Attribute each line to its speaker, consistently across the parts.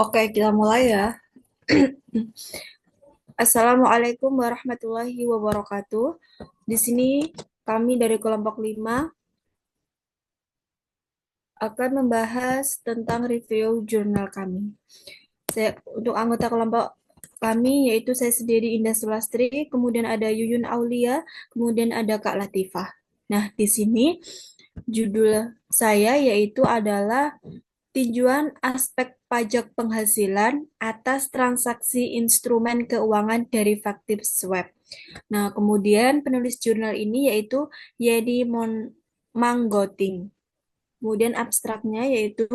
Speaker 1: Oke, kita mulai ya. Assalamualaikum warahmatullahi wabarakatuh. Di sini kami dari kelompok 5 akan membahas tentang review jurnal kami. Untuk anggota kelompok kami yaitu saya sendiri Indah Sulastri, kemudian ada Yuyun Aulia, kemudian ada Kak Latifah. Nah, di sini judul saya yaitu adalah tinjauan aspek pajak penghasilan atas transaksi instrumen keuangan derivatif swap. Nah, kemudian penulis jurnal ini yaitu Manggoting. Kemudian abstraknya yaitu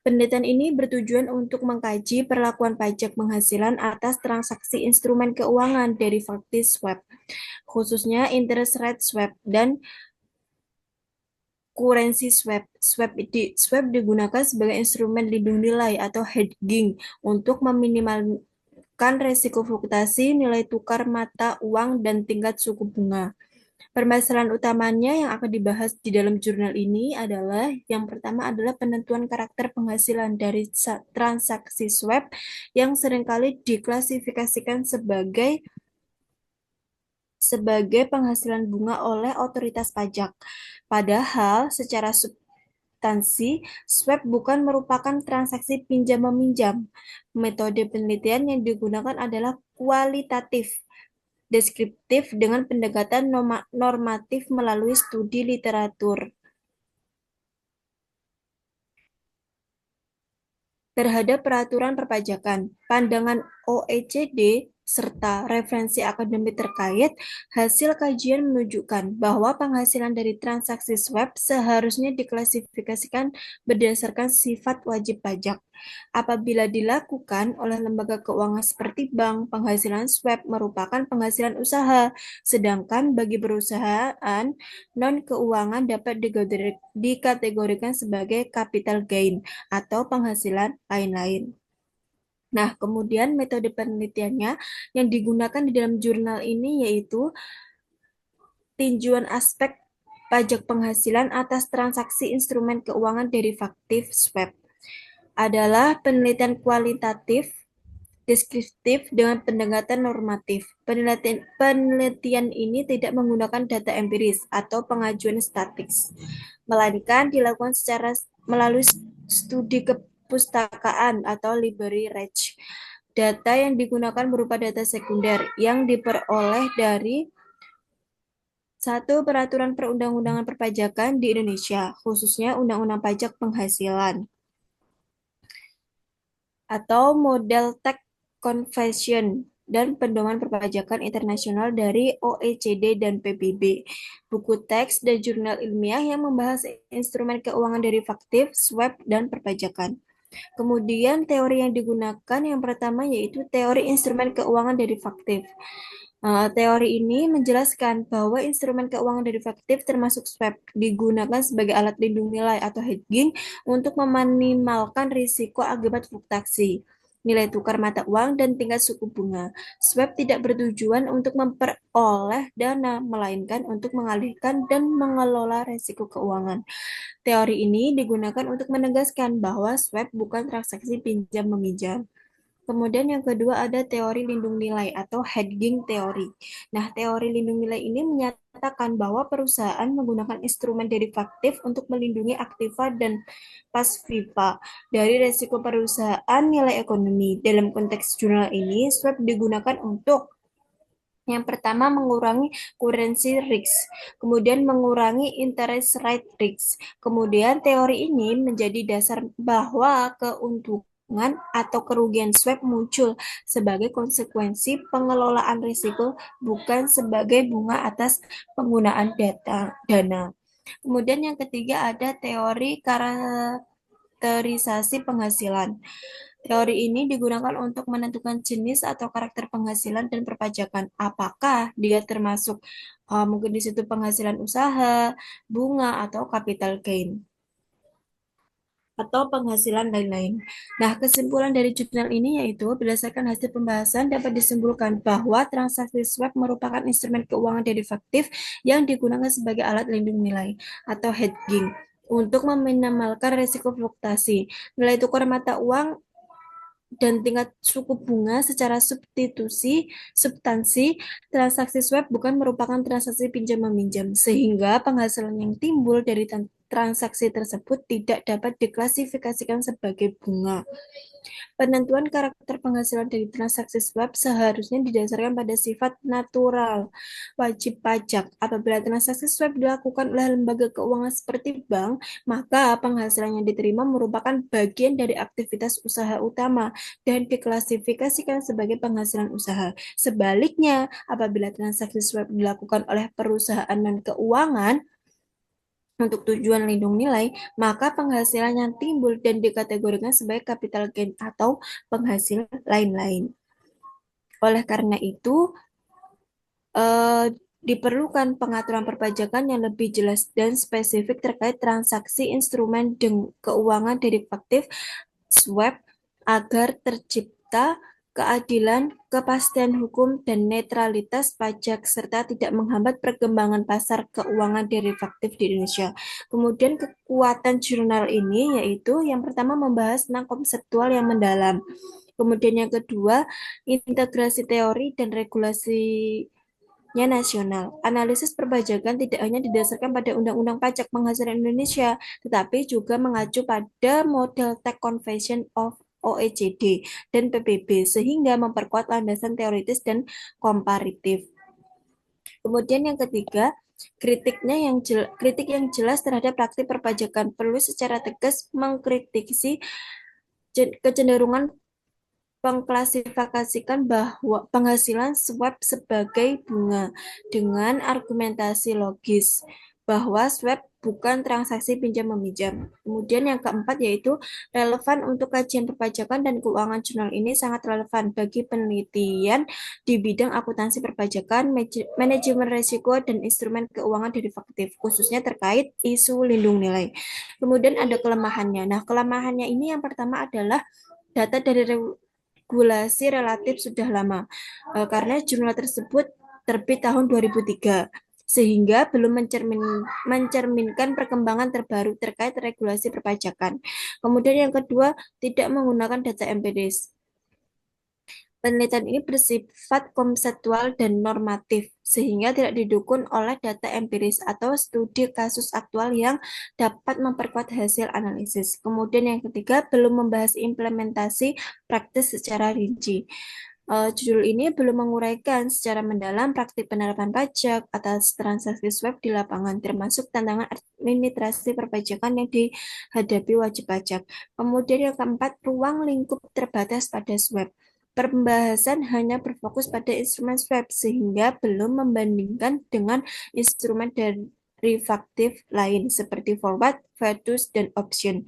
Speaker 1: penelitian ini bertujuan untuk mengkaji perlakuan pajak penghasilan atas transaksi instrumen keuangan derivatif swap, khususnya interest rate swap dan currency swap. Swap digunakan sebagai instrumen lindung nilai atau hedging untuk meminimalkan resiko fluktuasi nilai tukar mata uang dan tingkat suku bunga. Permasalahan utamanya yang akan dibahas di dalam jurnal ini adalah yang pertama adalah penentuan karakter penghasilan dari transaksi swap yang seringkali diklasifikasikan sebagai penghasilan bunga oleh otoritas pajak. Padahal secara substansi, swap bukan merupakan transaksi pinjam-meminjam. Metode penelitian yang digunakan adalah kualitatif, deskriptif dengan pendekatan normatif melalui studi literatur terhadap peraturan perpajakan, pandangan OECD, serta referensi akademik terkait, hasil kajian menunjukkan bahwa penghasilan dari transaksi swap seharusnya diklasifikasikan berdasarkan sifat wajib pajak. Apabila dilakukan oleh lembaga keuangan seperti bank, penghasilan swap merupakan penghasilan usaha, sedangkan bagi perusahaan non-keuangan dapat dikategorikan sebagai capital gain atau penghasilan lain-lain. Nah, kemudian metode penelitiannya yang digunakan di dalam jurnal ini yaitu tinjauan aspek pajak penghasilan atas transaksi instrumen keuangan derivatif swap. Adalah penelitian kualitatif deskriptif dengan pendekatan normatif. Penelitian ini tidak menggunakan data empiris atau pengajuan statis, melainkan dilakukan secara melalui studi kepustakaan atau library research. Data yang digunakan berupa data sekunder yang diperoleh dari satu peraturan perundang-undangan perpajakan di Indonesia, khususnya Undang-Undang Pajak Penghasilan atau model tax convention dan pedoman perpajakan internasional dari OECD dan PBB, buku teks dan jurnal ilmiah yang membahas instrumen keuangan derivatif, swap, dan perpajakan. Kemudian teori yang digunakan yang pertama yaitu teori instrumen keuangan derivatif. Teori ini menjelaskan bahwa instrumen keuangan derivatif termasuk swap digunakan sebagai alat lindung nilai atau hedging untuk meminimalkan risiko akibat fluktuasi nilai tukar mata uang dan tingkat suku bunga. Swap tidak bertujuan untuk memperoleh dana, melainkan untuk mengalihkan dan mengelola risiko keuangan. Teori ini digunakan untuk menegaskan bahwa swap bukan transaksi pinjam-meminjam. Kemudian yang kedua ada teori lindung nilai atau hedging teori. Nah, teori lindung nilai ini menyatakan bahwa perusahaan menggunakan instrumen derivatif untuk melindungi aktiva dan pasiva dari risiko perusahaan nilai ekonomi. Dalam konteks jurnal ini, swap digunakan untuk yang pertama mengurangi currency risk, kemudian mengurangi interest rate risk. Kemudian teori ini menjadi dasar bahwa keuntungan atau kerugian swap muncul sebagai konsekuensi pengelolaan risiko, bukan sebagai bunga atas penggunaan dana. Kemudian yang ketiga ada teori karakterisasi penghasilan. Teori ini digunakan untuk menentukan jenis atau karakter penghasilan dan perpajakan. Apakah dia termasuk mungkin di situ penghasilan usaha, bunga, atau capital gain, atau penghasilan lain-lain. Nah, kesimpulan dari jurnal ini yaitu berdasarkan hasil pembahasan dapat disimpulkan bahwa transaksi swap merupakan instrumen keuangan derivatif yang digunakan sebagai alat lindung nilai atau hedging untuk meminimalkan risiko fluktuasi nilai tukar mata uang dan tingkat suku bunga secara substansi, transaksi swap bukan merupakan transaksi pinjam meminjam, sehingga penghasilan yang timbul dari transaksi tersebut tidak dapat diklasifikasikan sebagai bunga. Penentuan karakter penghasilan dari transaksi swab seharusnya didasarkan pada sifat natural wajib pajak. Apabila transaksi swab dilakukan oleh lembaga keuangan seperti bank, maka penghasilan yang diterima merupakan bagian dari aktivitas usaha utama dan diklasifikasikan sebagai penghasilan usaha. Sebaliknya, apabila transaksi swab dilakukan oleh perusahaan non keuangan, untuk tujuan lindung nilai, maka penghasilan yang timbul dan dikategorikan sebagai capital gain atau penghasilan lain-lain. Oleh karena itu, eh, diperlukan pengaturan perpajakan yang lebih jelas dan spesifik terkait transaksi instrumen keuangan derivatif swap agar tercipta keadilan, kepastian hukum, dan netralitas pajak serta tidak menghambat perkembangan pasar keuangan derivatif di Indonesia. Kemudian kekuatan jurnal ini yaitu yang pertama membahas tentang konseptual yang mendalam. Kemudian yang kedua, integrasi teori dan regulasinya nasional. Analisis perpajakan tidak hanya didasarkan pada Undang-Undang Pajak Penghasilan Indonesia, tetapi juga mengacu pada model Tax Convention of OECD dan PBB, sehingga memperkuat landasan teoritis dan komparatif. Kemudian yang ketiga, kritik yang jelas terhadap praktik perpajakan perlu secara tegas mengkritisi kecenderungan mengklasifikasikan bahwa penghasilan swab sebagai bunga dengan argumentasi logis bahwa swab bukan transaksi pinjam meminjam. Kemudian yang keempat yaitu relevan untuk kajian perpajakan dan keuangan. Jurnal ini sangat relevan bagi penelitian di bidang akuntansi perpajakan, manajemen risiko dan instrumen keuangan derivatif khususnya terkait isu lindung nilai. Kemudian ada kelemahannya. Nah, kelemahannya ini yang pertama adalah data dari regulasi relatif sudah lama, karena jurnal tersebut terbit tahun 2003 sehingga belum mencerminkan perkembangan terbaru terkait regulasi perpajakan. Kemudian yang kedua, tidak menggunakan data empiris. Penelitian ini bersifat konseptual dan normatif, sehingga tidak didukung oleh data empiris atau studi kasus aktual yang dapat memperkuat hasil analisis. Kemudian yang ketiga, belum membahas implementasi praktis secara rinci. Judul ini belum menguraikan secara mendalam praktik penerapan pajak atas transaksi swab di lapangan, termasuk tantangan administrasi perpajakan yang dihadapi wajib pajak. Kemudian yang keempat, ruang lingkup terbatas pada swab. Pembahasan hanya berfokus pada instrumen swap sehingga belum membandingkan dengan instrumen derivatif lain seperti forward, futures, dan option.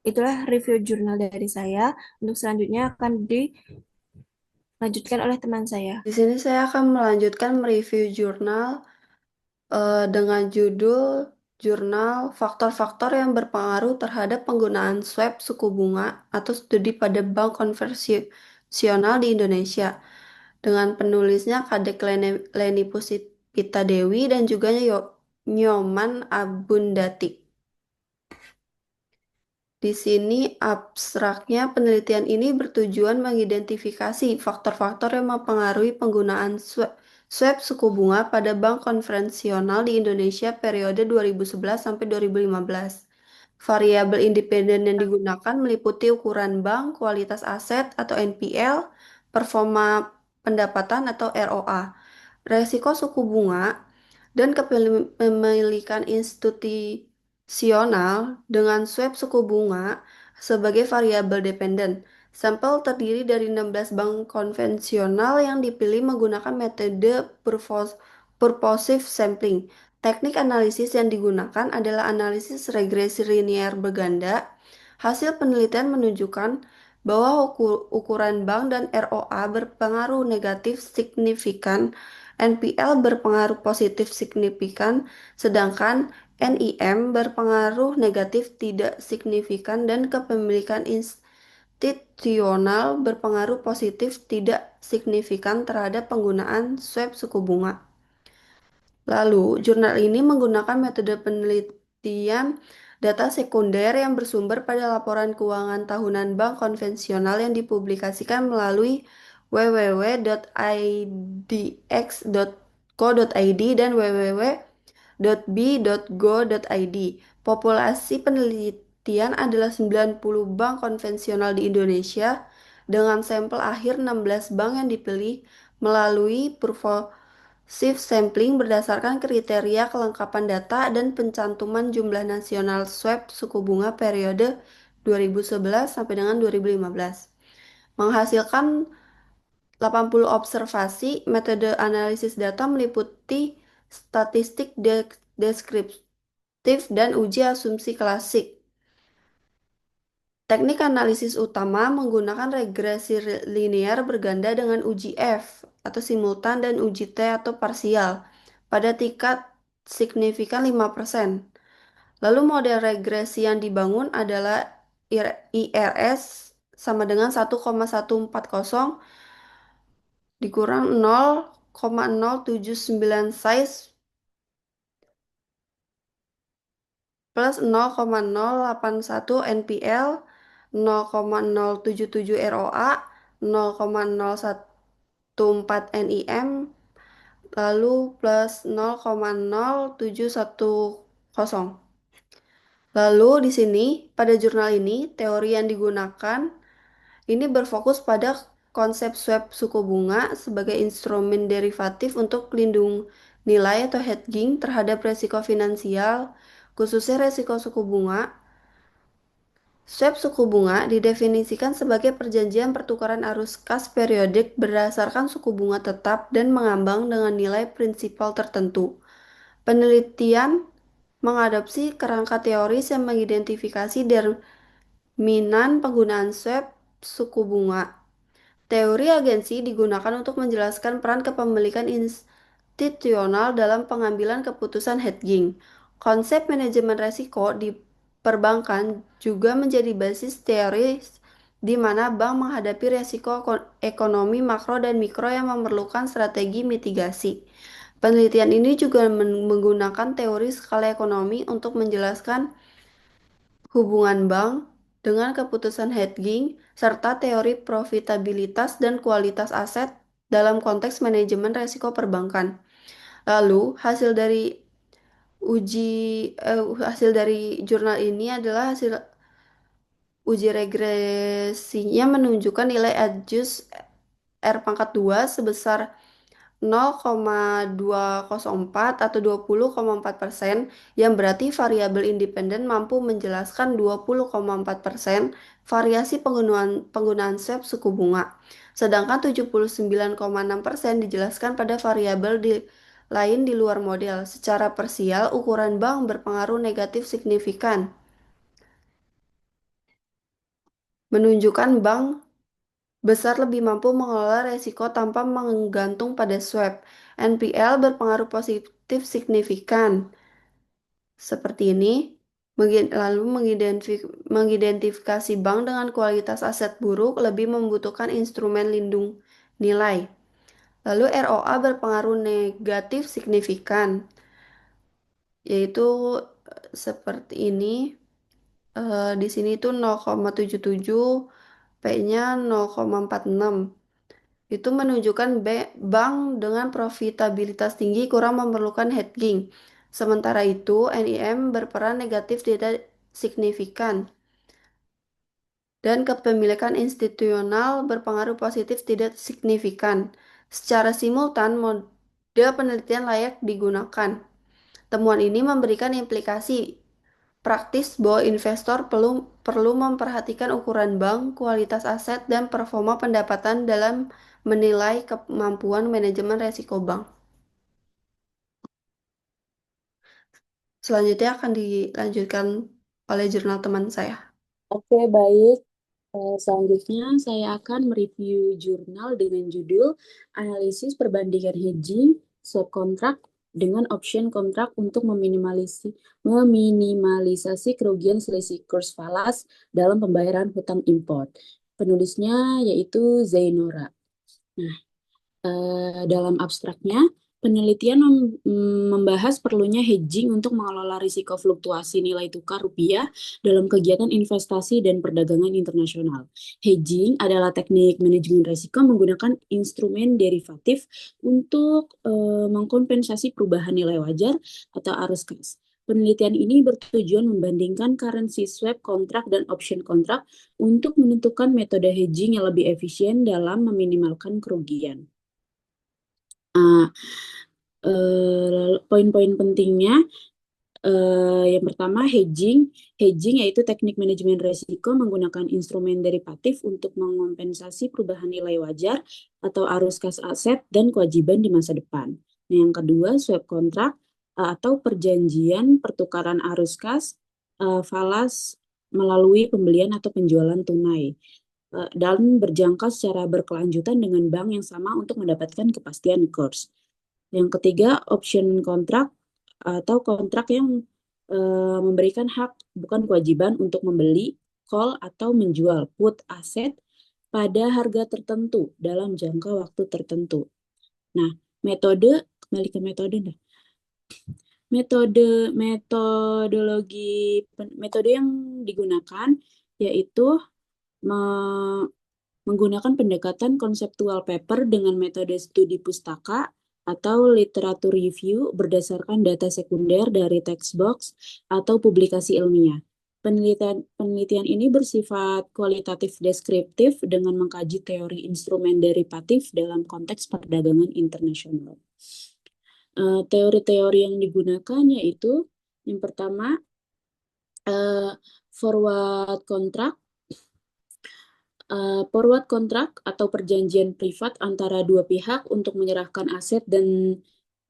Speaker 1: Itulah review jurnal dari saya. Untuk selanjutnya akan dilanjutkan oleh teman saya.
Speaker 2: Di sini saya akan melanjutkan mereview jurnal dengan judul Jurnal Faktor-Faktor yang Berpengaruh Terhadap Penggunaan Swap Suku Bunga atau Studi pada Bank Konvensional di Indonesia dengan penulisnya Kadek Leni Puspita Dewi dan juga Nyoman Abundati. Di sini abstraknya penelitian ini bertujuan mengidentifikasi faktor-faktor yang mempengaruhi penggunaan swap suku bunga pada bank konvensional di Indonesia periode 2011 sampai 2015. Variabel independen yang digunakan meliputi ukuran bank, kualitas aset atau NPL, performa pendapatan atau ROA, resiko suku bunga, dan kepemilikan institusional dengan swap suku bunga sebagai variabel dependen. Sampel terdiri dari 16 bank konvensional yang dipilih menggunakan metode purposive sampling. Teknik analisis yang digunakan adalah analisis regresi linear berganda. Hasil penelitian menunjukkan bahwa ukuran bank dan ROA berpengaruh negatif signifikan, NPL berpengaruh positif signifikan, sedangkan NIM berpengaruh negatif tidak signifikan dan kepemilikan institusional berpengaruh positif tidak signifikan terhadap penggunaan swap suku bunga. Lalu, jurnal ini menggunakan metode penelitian Data sekunder yang bersumber pada laporan keuangan tahunan bank konvensional yang dipublikasikan melalui www.idx.co.id dan www.b.go.id. Populasi penelitian adalah 90 bank konvensional di Indonesia dengan sampel akhir 16 bank yang dipilih melalui Shift sampling berdasarkan kriteria kelengkapan data dan pencantuman jumlah nasional swab suku bunga periode 2011 sampai dengan 2015. Menghasilkan 80 observasi, metode analisis data meliputi statistik deskriptif dan uji asumsi klasik. Teknik analisis utama menggunakan regresi linear berganda dengan uji F atau simultan dan uji T atau parsial pada tingkat signifikan 5%. Lalu model regresi yang dibangun adalah IRS sama dengan 1,140 dikurang 0,079 size plus 0,081 NPL, 0,077 ROA, 0,014 NIM, lalu plus 0,0710. Lalu di sini pada jurnal ini teori yang digunakan ini berfokus pada konsep swap suku bunga sebagai instrumen derivatif untuk lindung nilai atau hedging terhadap resiko finansial, khususnya resiko suku bunga. Swap suku bunga didefinisikan sebagai perjanjian pertukaran arus kas periodik berdasarkan suku bunga tetap dan mengambang dengan nilai prinsipal tertentu. Penelitian mengadopsi kerangka teoris yang mengidentifikasi determinan penggunaan swap suku bunga. Teori agensi digunakan untuk menjelaskan peran kepemilikan institusional dalam pengambilan keputusan hedging. Konsep manajemen risiko di perbankan juga menjadi basis teori di mana bank menghadapi risiko ekonomi makro dan mikro yang memerlukan strategi mitigasi. Penelitian ini juga menggunakan teori skala ekonomi untuk menjelaskan hubungan bank dengan keputusan hedging serta teori profitabilitas dan kualitas aset dalam konteks manajemen risiko perbankan. Lalu, uji hasil dari jurnal ini adalah hasil uji regresinya menunjukkan nilai adjust R pangkat 2 sebesar 0,204 atau 20,4% yang berarti variabel independen mampu menjelaskan 20,4% variasi penggunaan swap suku bunga. Sedangkan 79,6% dijelaskan pada variabel lain di luar model. Secara parsial, ukuran bank berpengaruh negatif signifikan, menunjukkan bank besar lebih mampu mengelola resiko tanpa menggantung pada swap. NPL berpengaruh positif signifikan. Seperti ini, lalu mengidentifikasi bank dengan kualitas aset buruk lebih membutuhkan instrumen lindung nilai. Lalu ROA berpengaruh negatif signifikan, yaitu seperti ini. Di sini itu 0,77, P-nya 0,46. Itu menunjukkan bank dengan profitabilitas tinggi kurang memerlukan hedging. Sementara itu, NIM berperan negatif tidak signifikan dan kepemilikan institusional berpengaruh positif tidak signifikan. Secara simultan, model penelitian layak digunakan. Temuan ini memberikan implikasi praktis bahwa investor perlu memperhatikan ukuran bank, kualitas aset, dan performa pendapatan dalam menilai kemampuan manajemen risiko bank. Selanjutnya akan dilanjutkan oleh jurnal teman saya.
Speaker 3: Oke, baik. Selanjutnya saya akan mereview jurnal dengan judul Analisis Perbandingan Hedging Swap Kontrak dengan Option Kontrak untuk meminimalisasi kerugian selisih kurs falas dalam pembayaran hutang import. Penulisnya yaitu Zainora. Nah, dalam abstraknya, Penelitian membahas perlunya hedging untuk mengelola risiko fluktuasi nilai tukar rupiah dalam kegiatan investasi dan perdagangan internasional. Hedging adalah teknik manajemen risiko menggunakan instrumen derivatif untuk mengkompensasi perubahan nilai wajar atau arus kas. Penelitian ini bertujuan membandingkan currency swap kontrak dan option kontrak untuk menentukan metode hedging yang lebih efisien dalam meminimalkan kerugian. Poin-poin pentingnya, yang pertama hedging. Hedging yaitu teknik manajemen risiko menggunakan instrumen derivatif untuk mengompensasi perubahan nilai wajar atau arus kas aset dan kewajiban di masa depan. Nah, yang kedua, swap kontrak atau perjanjian pertukaran arus kas falas melalui pembelian atau penjualan tunai dan berjangka secara berkelanjutan dengan bank yang sama untuk mendapatkan kepastian kurs. Yang ketiga, option kontrak atau kontrak yang memberikan hak bukan kewajiban untuk membeli, call, atau menjual put aset pada harga tertentu dalam jangka waktu tertentu. Nah, kembali ke metode. Metode yang digunakan yaitu menggunakan pendekatan konseptual paper dengan metode studi pustaka atau literatur review berdasarkan data sekunder dari text box atau publikasi ilmiah. Penelitian ini bersifat kualitatif deskriptif dengan mengkaji teori instrumen derivatif dalam konteks perdagangan internasional. Teori-teori yang digunakan yaitu yang pertama forward contract. Forward contract atau perjanjian privat antara dua pihak untuk menyerahkan aset dan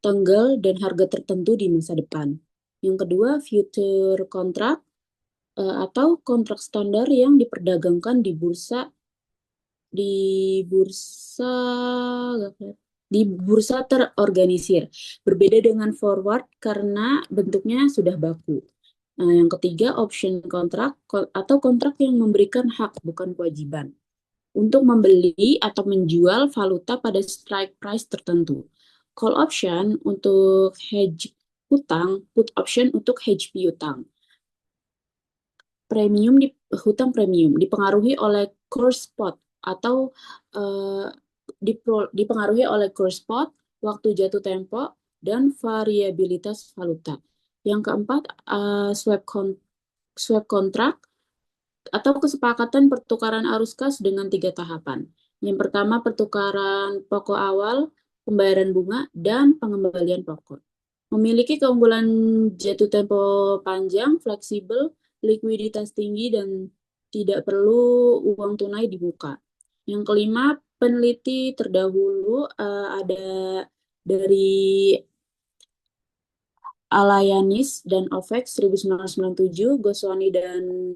Speaker 3: tanggal dan harga tertentu di masa depan. Yang kedua, future contract atau kontrak standar yang diperdagangkan di bursa terorganisir. Berbeda dengan forward karena bentuknya sudah baku. Yang ketiga, option contract atau kontrak yang memberikan hak bukan kewajiban untuk membeli atau menjual valuta pada strike price tertentu. Call option untuk hedge hutang, put option untuk hedge piutang. Hutang premium dipengaruhi oleh course spot atau dipengaruhi oleh course spot, waktu jatuh tempo, dan variabilitas valuta. Yang keempat, swap contract atau kesepakatan pertukaran arus kas dengan 3 tahapan. Yang pertama, pertukaran pokok awal, pembayaran bunga, dan pengembalian pokok. Memiliki keunggulan jatuh tempo panjang, fleksibel, likuiditas tinggi, dan tidak perlu uang tunai di muka. Yang kelima, peneliti terdahulu ada dari Alayanis dan Ovex 1997, Goswami dan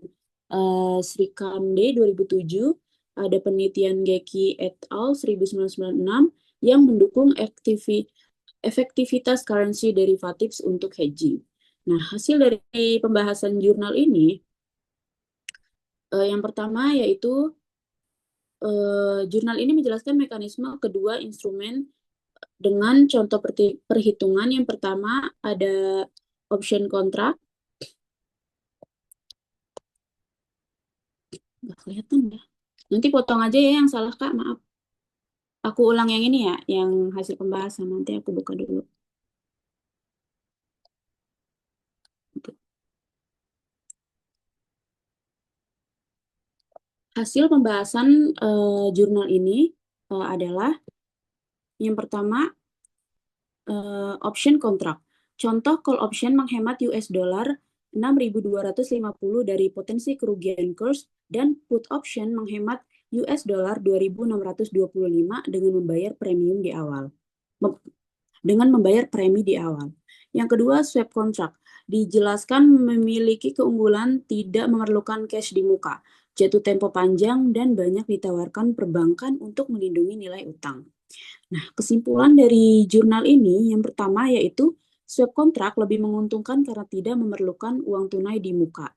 Speaker 3: Srikande 2007, ada penelitian Geki et al. 1996 yang mendukung efektivitas currency derivatives untuk hedging. Nah, hasil dari pembahasan jurnal ini, yang pertama yaitu jurnal ini menjelaskan mekanisme kedua instrumen dengan contoh perhitungan. Yang pertama ada option kontrak. Nggak kelihatan ya. Nanti potong aja ya yang salah, Kak. Maaf. Aku ulang yang ini ya, yang hasil pembahasan. Nanti aku buka dulu. Hasil pembahasan jurnal ini adalah yang pertama option kontrak. Contoh call option menghemat US dollar 6.250 dari potensi kerugian kurs dan put option menghemat US dollar 2.625 dengan membayar premium di awal. Yang kedua, swap contract. Dijelaskan memiliki keunggulan tidak memerlukan cash di muka, jatuh tempo panjang, dan banyak ditawarkan perbankan untuk melindungi nilai utang. Nah, kesimpulan dari jurnal ini yang pertama yaitu swap kontrak lebih menguntungkan karena tidak memerlukan uang tunai di muka,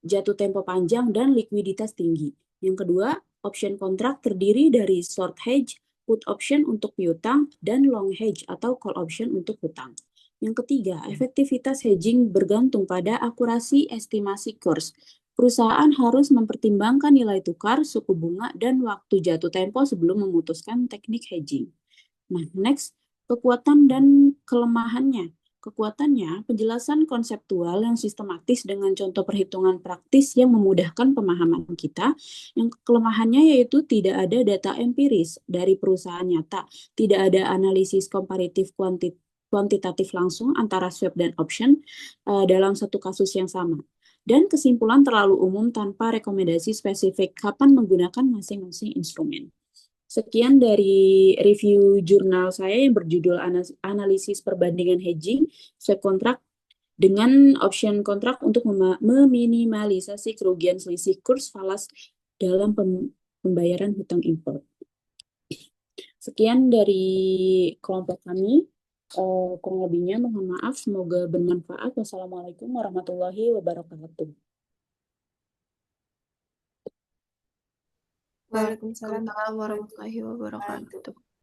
Speaker 3: jatuh tempo panjang, dan likuiditas tinggi. Yang kedua, option kontrak terdiri dari short hedge, put option untuk piutang, dan long hedge atau call option untuk hutang. Yang ketiga, efektivitas hedging bergantung pada akurasi estimasi kurs. Perusahaan harus mempertimbangkan nilai tukar, suku bunga, dan waktu jatuh tempo sebelum memutuskan teknik hedging. Nah, next, kekuatan dan kelemahannya. Kekuatannya, penjelasan konseptual yang sistematis dengan contoh perhitungan praktis yang memudahkan pemahaman kita. Yang kelemahannya yaitu tidak ada data empiris dari perusahaan nyata, tidak ada analisis komparatif kuantitatif langsung antara swap dan option dalam satu kasus yang sama. Dan kesimpulan terlalu umum tanpa rekomendasi spesifik kapan menggunakan masing-masing instrumen. Sekian dari review jurnal saya yang berjudul Analisis Perbandingan Hedging Swap Kontrak dengan option kontrak untuk meminimalisasi kerugian selisih kurs falas dalam pembayaran hutang import. Sekian dari kelompok kami. Kurang lebihnya mohon maaf, semoga bermanfaat. Wassalamualaikum warahmatullahi wabarakatuh.
Speaker 1: Waalaikumsalam
Speaker 2: Waalaikumsalam warahmatullahi wabarakatuh.